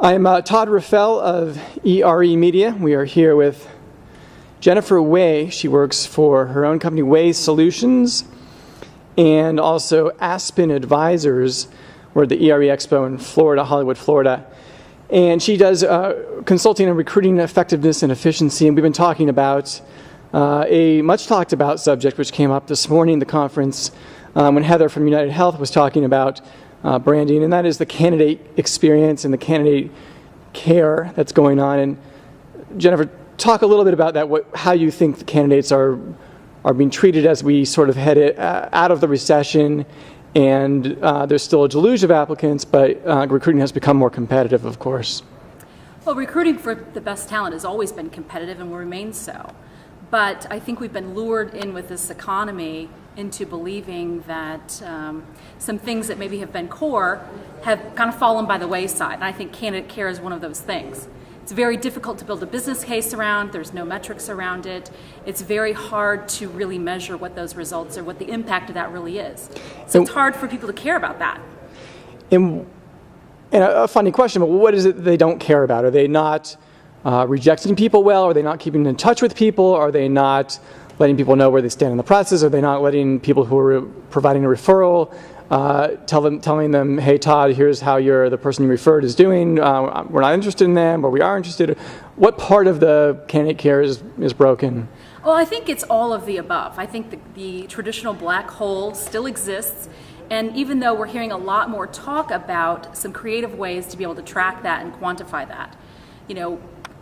I'm Todd Raffel of ERE Media. We are here with Jennifer Way. She works for her own company, Way Solutions, and also Aspen Advisors. We're at the ERE Expo in Florida, Hollywood, Florida. And she does consulting on recruiting effectiveness and efficiency. And we've been talking about a much talked about subject which came up this morning at the conference when Heather from United Health was talking about branding, and that is the candidate experience and the candidate care that's going on. And Jennifer, talk a little bit about that, how you think the candidates are being treated as we sort of head out of the recession, and there's still a deluge of applicants, but recruiting has become more competitive, of course. Well, recruiting for the best talent has always been competitive and will remain so. But I think we've been lured in with this economy into believing that some things that maybe have been core have kind of fallen by the wayside. And I think candidate care is one of those things. It's very difficult to build a business case around. There's no metrics around it. It's very hard to really measure what those results are, what the impact of that really is. So it's hard for people to care about that. And a funny question, but what is it they don't care about? Are they not rejecting people well? Are they not keeping in touch with people? Are they not letting people know where they stand in the process? Are they not letting people who are providing a referral telling them, hey, Todd, here's how the person you referred is doing. We're not interested in them, or we are interested. What part of the candidate care is broken? Well, I think it's all of the above. I think the traditional black hole still exists. And even though we're hearing a lot more talk about some creative ways to be able to track that and quantify that,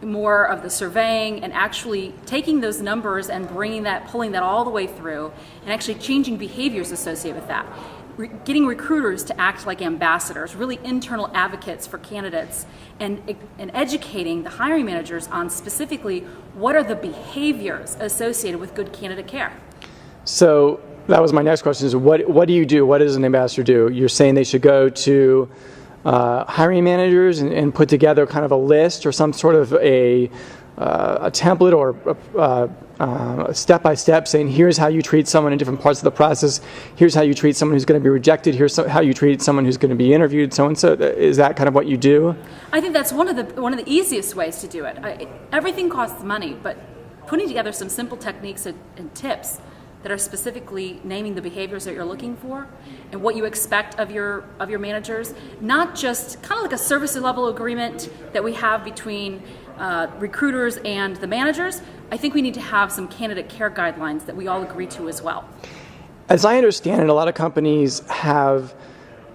more of the surveying and actually taking those numbers and pulling that all the way through and actually changing behaviors associated with that. Getting recruiters to act like ambassadors, really internal advocates for candidates, and educating the hiring managers on specifically what are the behaviors associated with good candidate care. So that was my next question, is what do you do? What does an ambassador do? You're saying they should go to hiring managers and put together kind of a list or some sort of a template or a step-by-step saying, here's how you treat someone in different parts of the process, here's how you treat someone who's going to be rejected, here's how you treat someone who's going to be interviewed, so and so. Is that kind of what you do? I think that's one of the easiest ways to do it. Everything costs money, but putting together some simple techniques and tips that are specifically naming the behaviors that you're looking for and what you expect of your managers, not just kind of like a service level agreement that we have between recruiters and the managers. I think we need to have some candidate care guidelines that we all agree to as well. As I understand it, a lot of companies have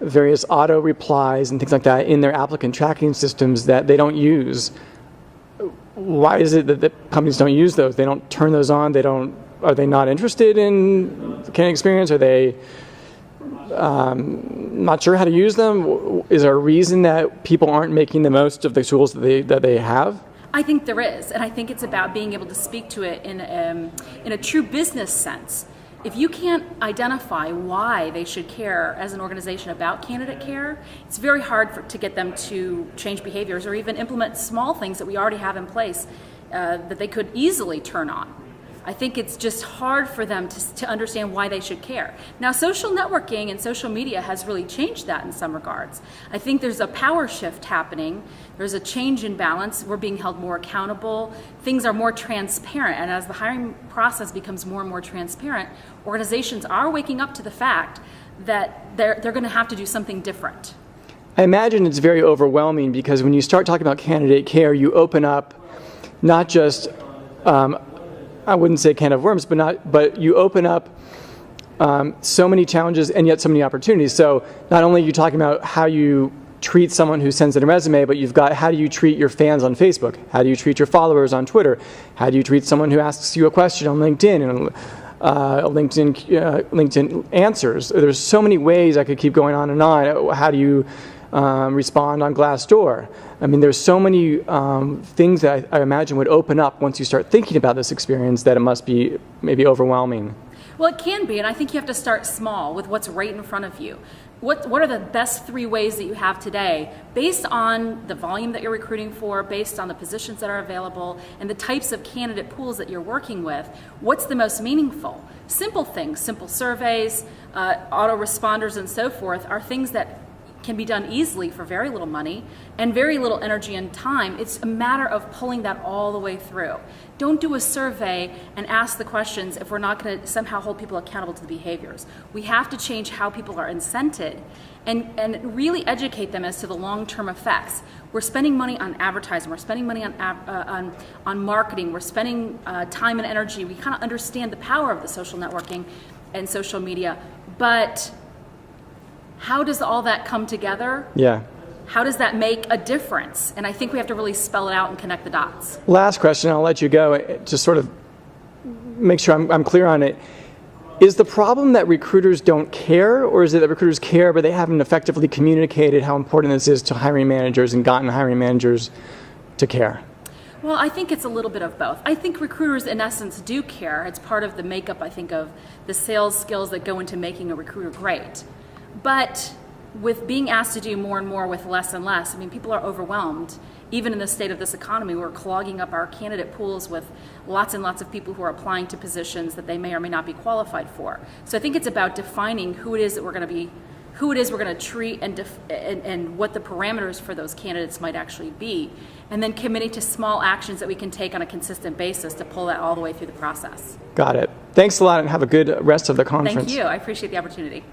various auto replies and things like that in their applicant tracking systems that they don't use. Why is it that the companies don't use those? They don't turn those on? Are they not interested in candidate experience? Are they not sure how to use them? Is there a reason that people aren't making the most of the tools that they have? I think there is, and I think it's about being able to speak to it in a true business sense. If you can't identify why they should care as an organization about candidate care, it's very hard to get them to change behaviors or even implement small things that we already have in place that they could easily turn on. I think it's just hard for them to understand why they should care. Now, social networking and social media has really changed that in some regards. I think there's a power shift happening. There's a change in balance. We're being held more accountable. Things are more transparent. And as the hiring process becomes more and more transparent, organizations are waking up to the fact that they're going to have to do something different. I imagine it's very overwhelming because when you start talking about candidate care, you open up not just I wouldn't say can of worms, but you open up so many challenges and yet so many opportunities. So not only are you talking about how you treat someone who sends in a resume, but you've got how do you treat your fans on Facebook? How do you treat your followers on Twitter? How do you treat someone who asks you a question on LinkedIn and LinkedIn answers? There's so many ways I could keep going on and on. How do you respond on Glassdoor? I mean, there's so many things that I imagine would open up once you start thinking about this experience that it must be maybe overwhelming. Well, it can be, and I think you have to start small with what's right in front of you. What are the best 3 ways that you have today based on the volume that you're recruiting for, based on the positions that are available, and the types of candidate pools that you're working with? What's the most meaningful? Simple things, simple surveys, autoresponders, and so forth are things that can be done easily for very little money and very little energy and time. It's a matter of pulling that all the way through. Don't do a survey and ask the questions if we're not going to somehow hold people accountable to the behaviors. We have to change how people are incented and really educate them as to the long-term effects. We're spending money on advertising. We're spending money on marketing. We're spending time and energy. We kind of understand the power of the social networking and social media, but how does all that come together? Yeah. How does that make a difference? And I think we have to really spell it out and connect the dots. Last question, I'll let you go. Just sort of make sure I'm clear on it. Is the problem that recruiters don't care, or is it that recruiters care but they haven't effectively communicated how important this is to hiring managers and gotten hiring managers to care? Well, I think it's a little bit of both. I think recruiters, in essence, do care. It's part of the makeup, I think, of the sales skills that go into making a recruiter great. But with being asked to do more and more with less and less, I mean, people are overwhelmed. Even in the state of this economy, we're clogging up our candidate pools with lots and lots of people who are applying to positions that they may or may not be qualified for. So I think it's about defining who it is that we're going to treat and what the parameters for those candidates might actually be, and then committing to small actions that we can take on a consistent basis to pull that all the way through the process. Got it. Thanks a lot and have a good rest of the conference. Thank you. I appreciate the opportunity.